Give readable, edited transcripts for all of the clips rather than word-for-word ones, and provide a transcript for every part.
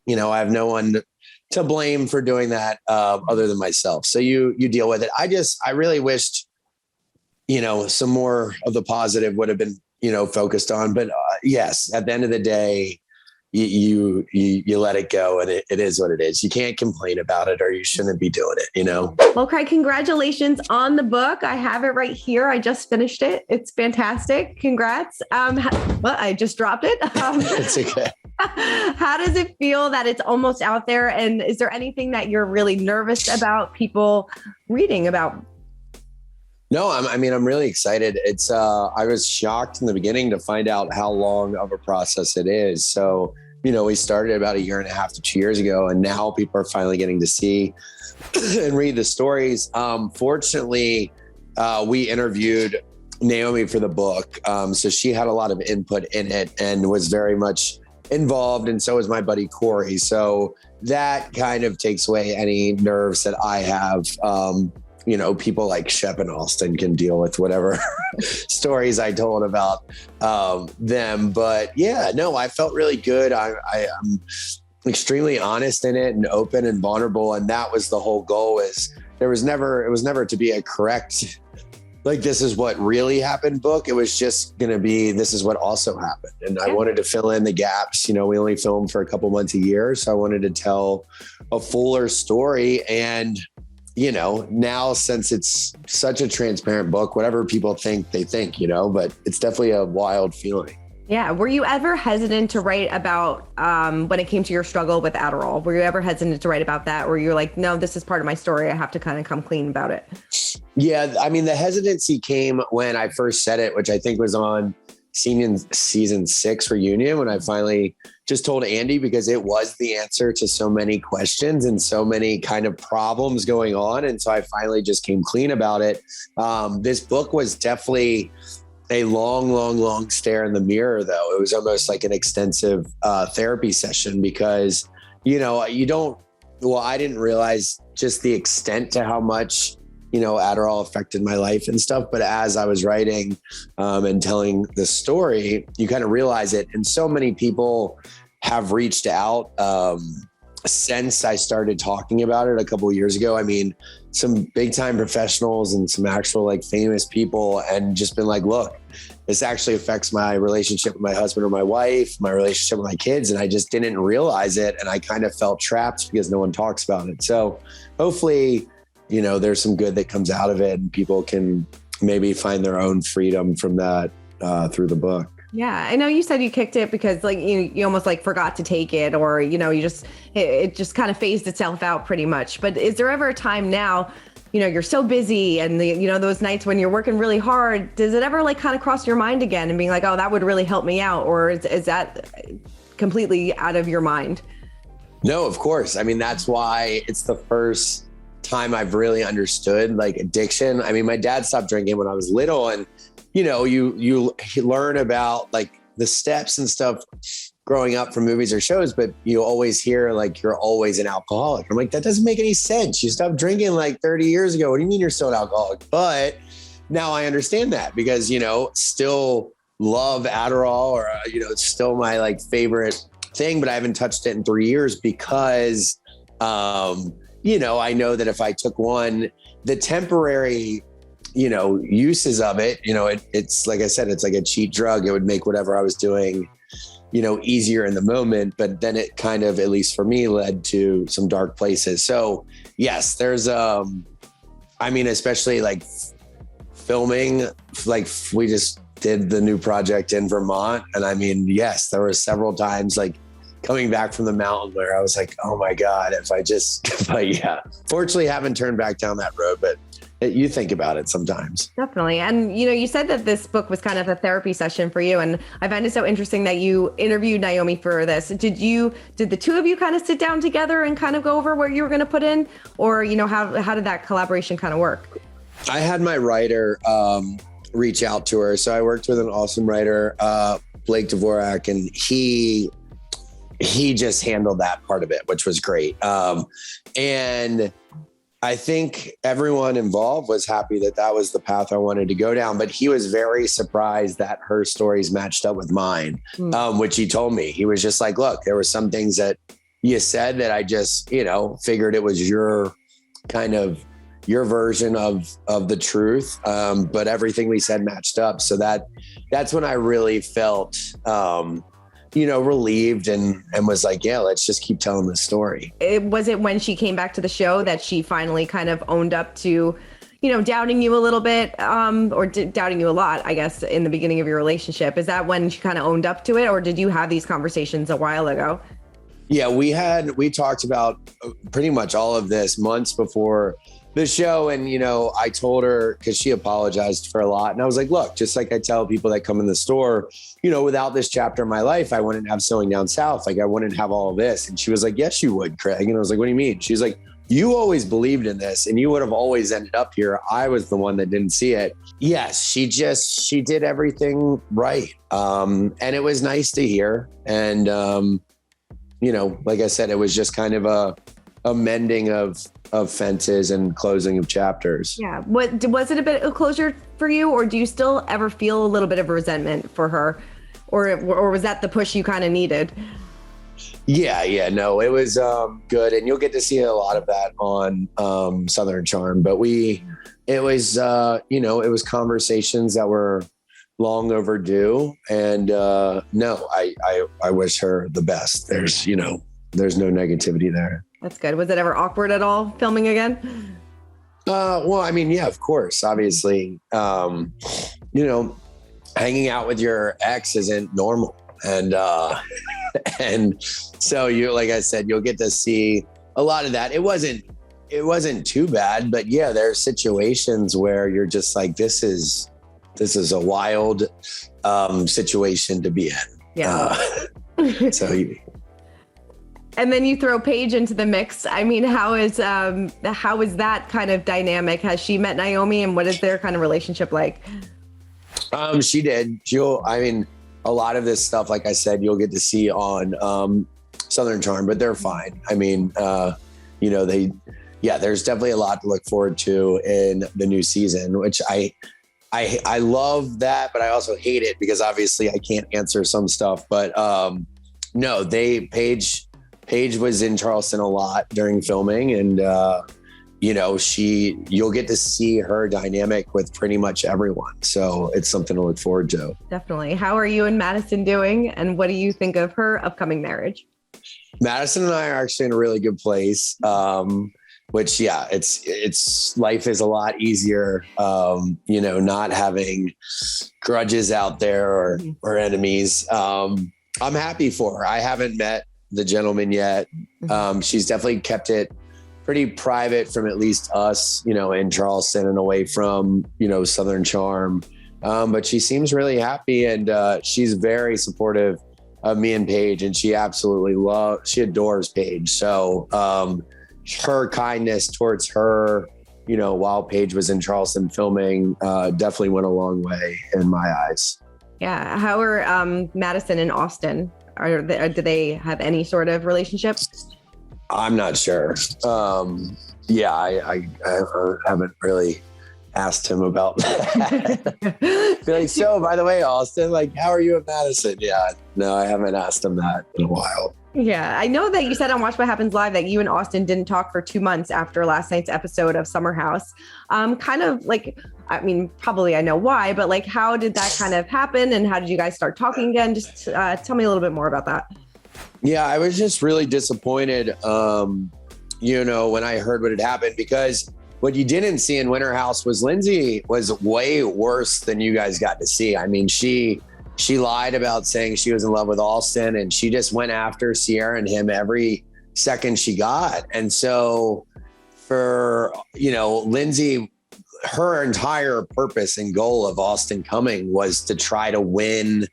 I have no one to blame for doing that other than myself. So you deal with it. I really wished, some more of the positive would have been, focused on. But yes, at the end of the day, you let it go, and it is what it is. You can't complain about it, or you shouldn't be doing it, Well, Craig, congratulations on the book. I have it right here. I just finished it. It's fantastic. Congrats. Well, I just dropped it. It's okay. How does it feel that it's almost out there? And is there anything that you're really nervous about people reading about? No, I'm really excited. It's, I was shocked in the beginning to find out how long of a process it is. So, we started about 1.5 to 2 years ago, and now people are finally getting to see and read the stories. Fortunately, we interviewed Naomi for the book. So she had a lot of input in it and was very much involved. And so was my buddy, Corey. So that kind of takes away any nerves that I have. People like Shep and Austen can deal with whatever stories I told about them. But yeah, no, I felt really good. I'm extremely honest in it and open and vulnerable. And that was the whole goal. It was never to be a correct, like, this is what really happened book. It was just going to be, this is what also happened. And I wanted to fill in the gaps. We only film for a couple months a year. So I wanted to tell a fuller story. And now since it's such a transparent book, whatever people think, they think, but it's definitely a wild feeling. Yeah. Were you ever hesitant to write about when it came to your struggle with Adderall? Were you ever hesitant to write about that? Or you're like, no, this is part of my story. I have to kind of come clean about it. Yeah. The hesitancy came when I first said it, which I think was on season 6 reunion, when I finally just told Andy, because it was the answer to so many questions and so many kind of problems going on. And so I finally just came clean about it. This book was definitely a long stare in the mirror, though. It was almost like an extensive therapy session, because, I didn't realize just the extent to how much Adderall affected my life and stuff. But as I was writing and telling the story, you kind of realize it. And so many people have reached out since I started talking about it a couple of years ago. Some big time professionals and some actual famous people, and just been like, look, this actually affects my relationship with my husband or my wife, my relationship with my kids. And I just didn't realize it. And I kind of felt trapped because no one talks about it. So hopefully, there's some good that comes out of it, and people can maybe find their own freedom from that through the book. Yeah. I know you said you kicked it because you almost forgot to take it, or, it just kind of phased itself out pretty much. But is there ever a time now, you're so busy and those nights when you're working really hard, does it ever kind of cross your mind again and being like, oh, that would really help me out? Or is that completely out of your mind? No, of course. That's why it's the first time I've really understood addiction. My dad stopped drinking when I was little, and you learn about the steps and stuff growing up from movies or shows, but you always hear you're always an alcoholic. I'm like, that doesn't make any sense. You stopped drinking 30 years ago. What do you mean you're still an alcoholic? But now I understand that, because still love Adderall, or it's still my favorite thing, but I haven't touched it in 3 years because I know that if I took one, the temporary, uses of it, it's like I said, it's like a cheap drug. It would make whatever I was doing, easier in the moment. But then it kind of, at least for me, led to some dark places. So yes, there's, especially filming, we just did the new project in Vermont. And yes, there were several times coming back from the mountain where I was like, oh my God, but yeah, fortunately haven't turned back down that road, but you think about it sometimes. Definitely. And, you said that this book was kind of a therapy session for you. And I find it so interesting that you interviewed Naomi for this. Did the two of you kind of sit down together and kind of go over what you were going to put in? Or, how did that collaboration kind of work? I had my writer reach out to her. So I worked with an awesome writer, Blake Dvorak, and he just handled that part of it, which was great. And I think everyone involved was happy that was the path I wanted to go down, but he was very surprised that her stories matched up with mine, which he told me. He was just like, look, there were some things that you said that I just, figured it was your version of the truth. But everything we said matched up. So that's when I really felt, relieved and was like, yeah, let's just keep telling the story. Was it when she came back to the show that she finally kind of owned up to, doubting you a little bit, or doubting you a lot, I guess, in the beginning of your relationship? Is that when she kind of owned up to it, or did you have these conversations a while ago? Yeah, we talked about pretty much all of this months before the show. And, I told her, because she apologized for a lot. And I was like, look, just like I tell people that come in the store, without this chapter in my life, I wouldn't have Sewing Down South. Like, I wouldn't have all of this. And she was like, yes, you would, Craig. And I was like, what do you mean? She's like, you always believed in this and you would have always ended up here. I was the one that didn't see it. Yes, she did everything right. And it was nice to hear. And, like I said, it was just kind of a mending of fences and closing of chapters. Yeah. Was it a bit of closure for you, or do you still ever feel a little bit of resentment for her, or was that the push you kind of needed? Yeah. No, it was good. And you'll get to see a lot of that on Southern Charm, but it was conversations that were long overdue. And no, I wish her the best. There's no negativity there. That's good. Was it ever awkward at all filming again? Well, I mean, yeah, of course, obviously, hanging out with your ex isn't normal. And so like I said, you'll get to see a lot of that. It wasn't too bad, but yeah, there are situations where you're just like, this is a wild situation to be in. Yeah. And then you throw Paige into the mix. I mean, how is that kind of dynamic? Has she met Naomi, and what is their kind of relationship like? She did. A lot of this stuff, like I said, you'll get to see on Southern Charm, but they're fine. I mean, there's definitely a lot to look forward to in the new season, which I love that, but I also hate it because obviously I can't answer some stuff. But no, Paige was in Charleston a lot during filming, and you'll get to see her dynamic with pretty much everyone. So it's something to look forward to. Definitely. How are you and Madison doing? And what do you think of her upcoming marriage? Madison and I are actually in a really good place. Which, yeah, it's life is a lot easier, not having grudges out there or enemies. I'm happy for her. I haven't met the gentleman yet. She's definitely kept it pretty private from at least us, in Charleston and away from, Southern Charm. But she seems really happy, and she's very supportive of me and Paige, and she adores Paige. So her kindness towards her, while Paige was in Charleston filming, definitely went a long way in my eyes. Yeah. How are Madison and Austen? Do they have any sort of relationship? I'm not sure. I haven't really asked him about that. Be like, so by the way, Austen, like, how are you at Madison? Yeah, no, I haven't asked him that in a while. Yeah, I know that you said on Watch What Happens Live that you and Austen didn't talk for 2 months after last night's episode of Summer House. Kind of like, I mean, probably I know why, but like, how did that kind of happen, and how did you guys start talking again? Just tell me a little bit more about that. Yeah, I was just really disappointed, when I heard what had happened, because what you didn't see in Winter House was Lindsay was way worse than you guys got to see. I mean, she lied about saying she was in love with Austen, and she just went after Sierra and him every second she got. And so for, Lindsay, her entire purpose and goal of Austen coming was to try to win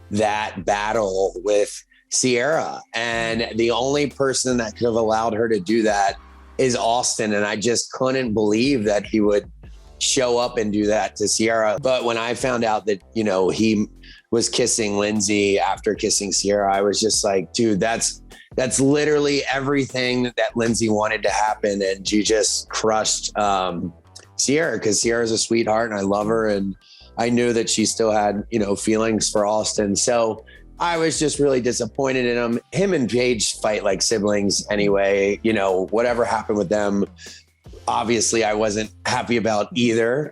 that battle with Sierra. And the only person that could have allowed her to do that is Austen. And I just couldn't believe that he would show up and do that to Sierra. But when I found out that, he was kissing Lindsay after kissing Sierra, I was just like, dude, that's literally everything that Lindsay wanted to happen. And she just crushed Sierra, because Sierra's a sweetheart and I love her. And I knew that she still had, feelings for Austen. So I was just really disappointed in him. Him and Paige fight like siblings anyway. You know, whatever happened with them, obviously I wasn't happy about either.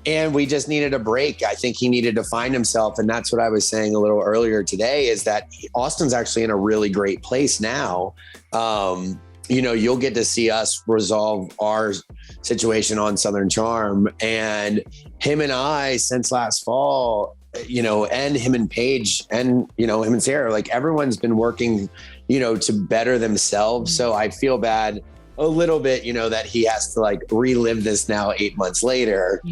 And we just needed a break. I think he needed to find himself. And that's what I was saying a little earlier today, is that Austen's actually in a really great place now. You know, you'll get to see us resolve our situation on Southern Charm. And him and I, since last fall, you know, and him and Paige and, you know, him and Sarah, like everyone's been working, you know, to better themselves. So I feel bad a little bit, you know, that he has to like relive this now 8 months later.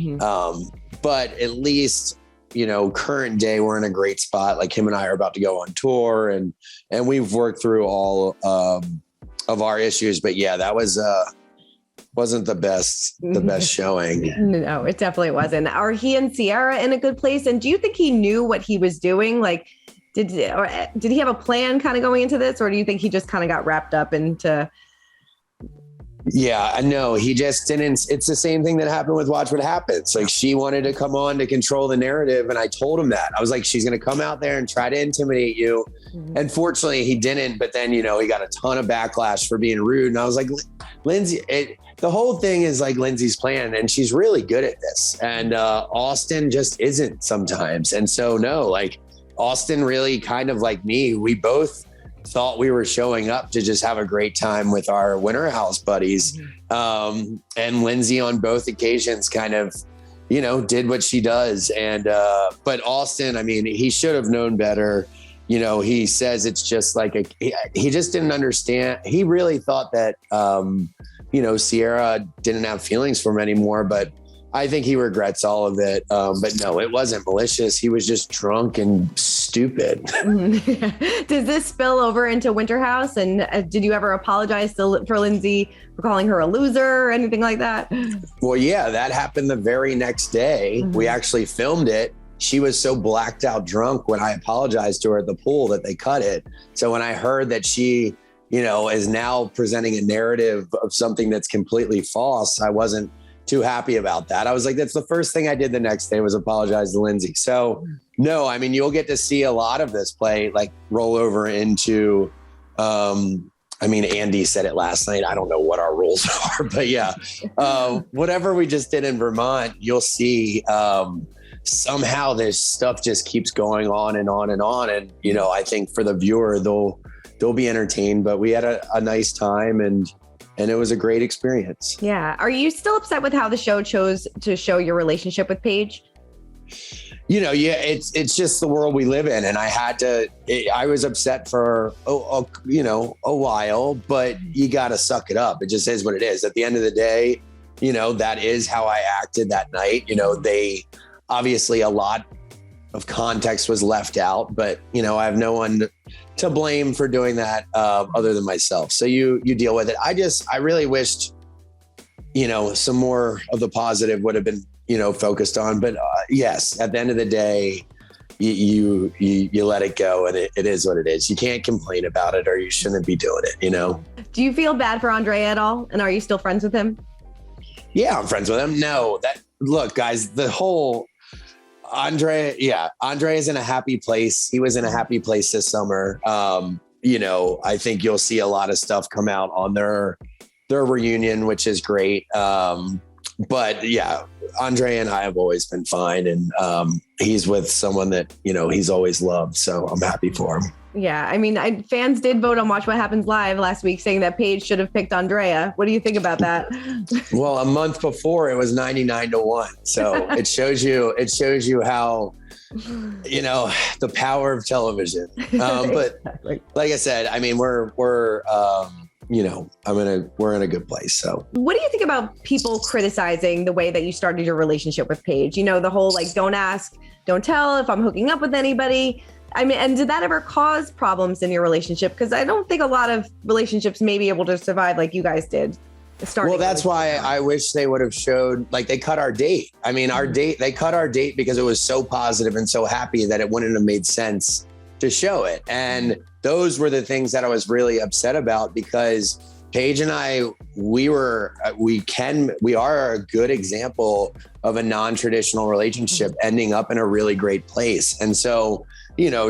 But at least, you know, current day, we're in a great spot. Like him and I are about to go on tour and we've worked through all of our issues. But yeah, that wasn't the best showing. No, it definitely wasn't. Are he and Sierra in a good place? And do you think he knew what he was doing? Like, did he have a plan kind of going into this? Or do you think he just kind of got wrapped up into... Yeah, no, he just didn't. It's the same thing that happened with Watch What Happens. Like she wanted to come on to control the narrative. And I told him that. I was like, she's going to come out there and try to intimidate you. And fortunately he didn't. But then, you know, he got a ton of backlash for being rude. And I was like, Lindsay, the whole thing is like Lindsay's plan and she's really good at this. And Austen just isn't sometimes. And so, no, like Austen really kind of like me, we both thought we were showing up to just have a great time with our winter house buddies. And Lindsay on both occasions kind of, you know, did what she does. And, but Austen, I mean, he should have known better. You know, he says it's just like, he just didn't understand. He really thought that, you know, Sierra didn't have feelings for him anymore, but I think he regrets all of it. But no, it wasn't malicious. He was just drunk and stupid. Does this spill over into Winter House? And did you ever apologize for Lindsay for calling her a loser or anything like that? Well, yeah, that happened the very next day. We actually filmed it. She was so blacked out drunk when I apologized to her at the pool that they cut it. So when I heard that she, you know, is now presenting a narrative of something that's completely false, I wasn't too happy about that. I was like, that's the first thing I did the next day was apologize to Lindsay. So no, I mean, you'll get to see a lot of this play like roll over into, I mean, Andy said it last night. I don't know what our rules are, but yeah, whatever we just did in Vermont, you'll see somehow this stuff just keeps going on and on and on. And, you know, I think for the viewer, they'll be entertained, but we had a nice time and it was a great experience. Yeah. Are you still upset with how the show chose to show your relationship with Paige? You know, yeah, it's just the world we live in. And I was upset for, you know, a while, but you got to suck it up. It just is what it is. At the end of the day, you know, that is how I acted that night. You know, they obviously a lot of context was left out, but, you know, I have no one to blame for doing that other than myself. So you deal with it. I really wished, you know, some more of the positive would have been, you know, focused on, but yes, at the end of the day, you let it go and it is what it is. You can't complain about it or you shouldn't be doing it, you know? Do you feel bad for Andrea at all? And are you still friends with him? Yeah, I'm friends with him. No, look, guys, the whole Andre is in a happy place. He was in a happy place this summer. You know, I think you'll see a lot of stuff come out on their reunion, which is great. But yeah, Andre and I have always been fine. And he's with someone that, you know, he's always loved. So I'm happy for him. Yeah. I mean, fans did vote on Watch What Happens Live last week saying that Paige should have picked Andrea. What do you think about that? Well, a month before it was 99-1. So it shows you how, you know, the power of television. But like I said, I mean, we're you know, we're in a good place. So what do you think about people criticizing the way that you started your relationship with Paige? You know, the whole, like, don't ask, don't tell if I'm hooking up with anybody. I mean, and did that ever cause problems in your relationship? Because I don't think a lot of relationships may be able to survive like you guys did. Well, that's why I wish they would have showed, like, they cut our date. I mean, they cut our date because it was so positive and so happy that it wouldn't have made sense to show it. And those were the things that I was really upset about because, Paige and I, we are a good example of a non-traditional relationship ending up in a really great place. And so,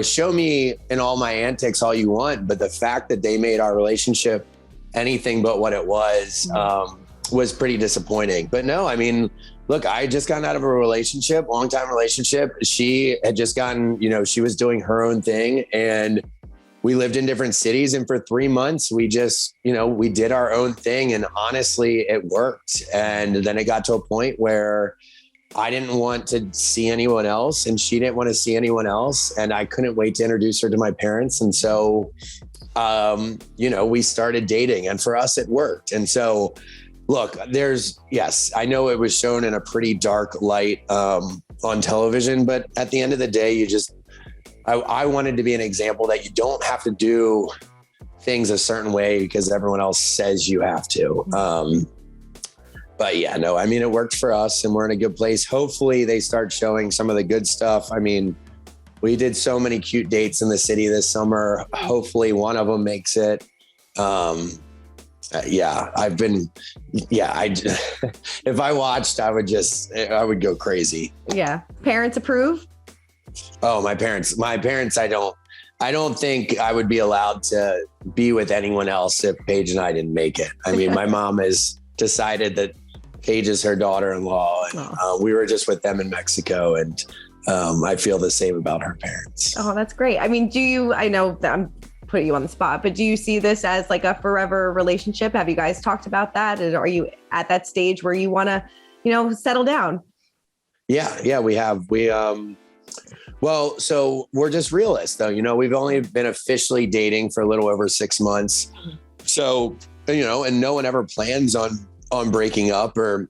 show me in all my antics all you want, but the fact that they made our relationship anything but what it was pretty disappointing. But no, I mean, look, I had just gotten out of a relationship, long-time relationship. She had just gotten, she was doing her own thing, and we lived in different cities. And for 3 months, we just, we did our own thing. And honestly, it worked. And then it got to a point where I didn't want to see anyone else, and she didn't want to see anyone else. And I couldn't wait to introduce her to my parents. And so, we started dating, and for us, it worked. And so, look, I know it was shown in a pretty dark light on television, but at the end of the day, I wanted to be an example that you don't have to do things a certain way because everyone else says you have to. But yeah, no, I mean, it worked for us, and we're in a good place. Hopefully they start showing some of the good stuff. I mean, we did so many cute dates in the city this summer. Hopefully one of them makes it. If I watched, I would go crazy. Yeah. Parents approve? Oh, my parents, I don't think I would be allowed to be with anyone else if Paige and I didn't make it. I mean, my mom has decided that Paige is her daughter-in-law, and we were just with them in Mexico, and I feel the same about her parents. Oh, that's great. I mean, I know that I'm putting you on the spot, but do you see this as like a forever relationship? Have you guys talked about that? And are you at that stage where you want to, settle down? Yeah, we have. Well, so we're just realists though. We've only been officially dating for a little over 6 months. So, and no one ever plans on breaking up or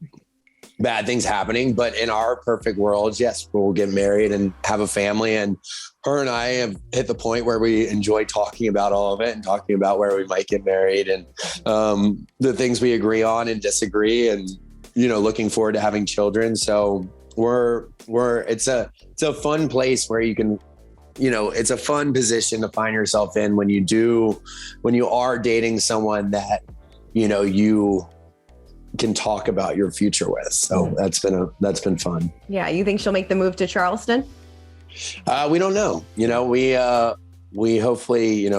bad things happening. But in our perfect worlds, yes, we'll get married and have a family. And her and I have hit the point where we enjoy talking about all of it and talking about where we might get married and the things we agree on and disagree, and, looking forward to having children. So it's a fun place where you can, it's a fun position to find yourself in when you are dating someone that, you can talk about your future with. So that's been fun. Yeah. You think she'll make the move to Charleston? We don't know. We hopefully,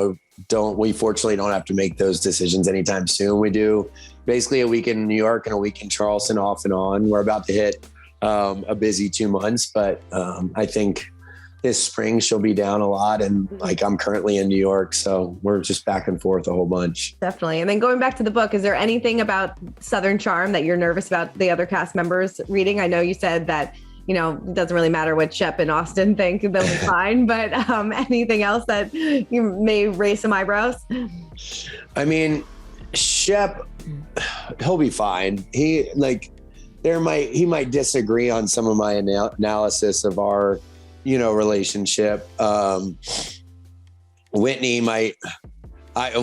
we fortunately don't have to make those decisions anytime soon. We do basically a week in New York and a week in Charleston off and on. We're about to hit a busy 2 months, but I think this spring she'll be down a lot, and I'm currently in New York, so we're just back and forth a whole bunch. Definitely. And then going back to the book, is there anything about Southern Charm that you're nervous about the other cast members reading? I know you said that it doesn't really matter what Shep and Austen think, they'll be fine, but anything else that you may raise some eyebrows? I mean, Shep, he'll be fine. He might disagree on some of my analysis of our, relationship. Whitney might. I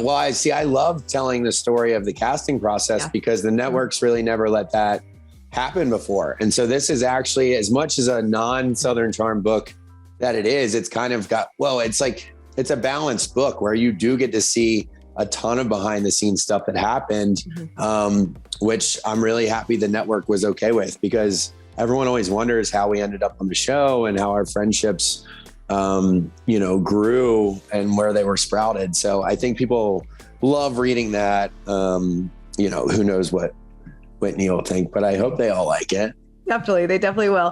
love telling the story of the casting process because the networks really never let that happen before. And so this is actually, as much as a non-Southern Charm book that it is, it's kind of it's a balanced book where you do get to see a ton of behind the scenes stuff that happened, which I'm really happy the network was okay with, because everyone always wonders how we ended up on the show and how our friendships, grew and where they were sprouted. So I think people love reading that. Who knows what Whitney will think, but I hope they all like it. Definitely. They definitely will.